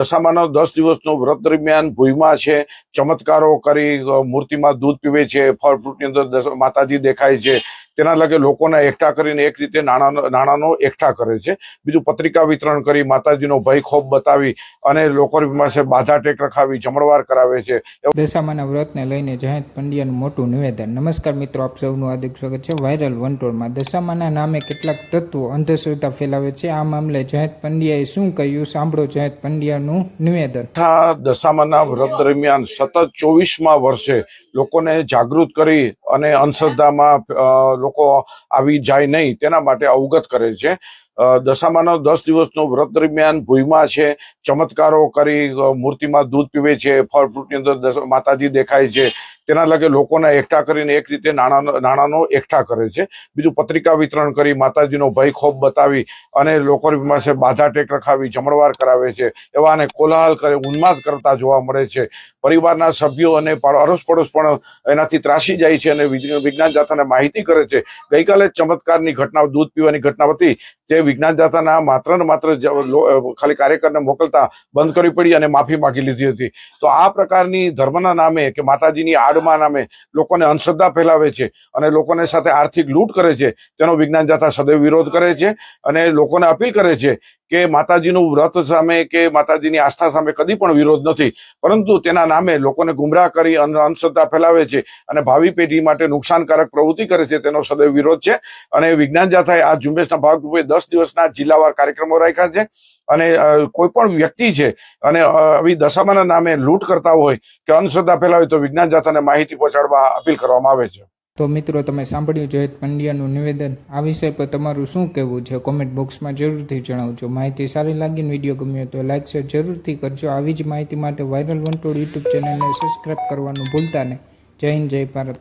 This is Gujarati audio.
દશામાનો 10 દિવસનો વ્રત દરમિયાન ભૂઈમાં છે, ચમત્કારો કરી મૂર્તિમાં દૂધ પીવે છે, ફળ ફ્રૂટની અંદર માતાજી દેખાય છે, તેના લગે લોકોને એકઠા કરીને એક રીતે નાણાંનો એકઠા કરે છે. બીજું પત્રિકા વિતરણ કરી માતાજીનો ભય ખોફ બતાવી અને લોકો પાસે બાધા ટેક રખાવી જમણવાર કરાવે છે. દશામાના વ્રતને લઈને જયંત પંડ્યાનું મોટું નિવેદન. નમસ્કાર મિત્રો, આપ સૌનું હાર્દિક સ્વાગત છે વાયરલ વંટોળમાં. દશામાના નામે કેટલાક તત્વો અંધશ્રદ્ધા ફેલાવે છે. આ મામલે જયંત પંડ્યાએ શું કહ્યું, સાંભળો જયંત પંડ્યાનું નિવેદન. દશામાના વ્રત દરમિયાન સતત 24મા વર્ષે લોકોને જાગૃત કરી અને અંધશ્રદ્ધામાં લોકો આવી જાય નહીં તેના માટે અવગત કરે છે. દશામાનો 10 દિવસનો વ્રત દરમિયાન ભૂઈમાં છે, ચમત્કારો કરી મૂર્તિમાં દૂધ પીવે છે, ફળ ફ્રૂટની અંદર માતાજી દેખાય છે, તેના લગે લોકોને એકઠા કરીને એક રીતે નાણાંનો એકઠા કરે છે. બીજું પત્રિકા વિતરણ કરી માતાજીનો ભય ખોફ બતાવી અને લોકો પાસે બાધા ટેક રખાવી જમણવાર કરાવે છે. એવા અને કોલાહલ કરે ઉન્માદ કરતા જોવા મળે છે. પરિવારના સભ્યો અને અડોસ પડોશ પણ એનાથી ત્રાસી જાય છે અને વિજ્ઞાન જાથાને માહિતી કરે છે. ગઈકાલે ચમત્કારની ઘટના, દૂધ પીવાની ઘટના હતી, તે વિજ્ઞાન જાથાના માત્ર ને માત્ર ખાલી કાર્યકરને મોકલતા બંધ કરવી પડી અને માફી માંગી લીધી હતી. તો આ પ્રકારની ધર્મના નામે કે માતાજીની આડમાં નામે લોકોને અંધશ્રદ્ધા ફેલાવે છે અને લોકોને સાથે આર્થિક લૂંટ કરે છે, તેનો વિજ્ઞાન જાથા સદૈવ વિરોધ કરે છે અને લોકોને અપીલ કરે છે કે માતાજીનું વ્રત સામે કે માતાજીની આસ્થા સામે કદી પણ વિરોધ નથી, પરંતુ તેના નામે લોકોને ગુમરાહ કરી અંધશ્રદ્ધા ફેલાવે છે અને ભાવિ પેઢી માટે નુકસાનકારક પ્રવૃત્તિ કરે છે, તેનો સદૈવ વિરોધ છે. અને વિજ્ઞાન જાથાએ આ ઝુંબેશના ભાગરૂપે 10 દિવસના જિલ્લાવાર કાર્યક્રમો રાખ્યા છે. અને કોઈ પણ વ્યક્તિ છે અને આવી દશામાના નામે લૂંટ કરતા હોય કે અંધશ્રદ્ધા ફેલાવે તો વિજ્ઞાન જાથાને માહિતી પહોંચાડવા અપીલ કરવામાં આવે છે. તો મિત્રો, તમે સાંભળ્યું જયંત પંડ્યાનું નિવેદન. આ વિષય પર તમારું શું કહેવું છે કોમેન્ટ બોક્સમાં જરૂરથી જણાવજો. માહિતી સારી લાગીને વિડીયો ગમ્યો તો લાઇક શેર જરૂરથી કરજો. આવી જ માહિતી માટે વાયરલ વંટોળ યુટ્યુબ ચેનલને સબસ્ક્રાઈબ કરવાનું ભૂલતા નહીં. જય હિન્દ, જય ભારત.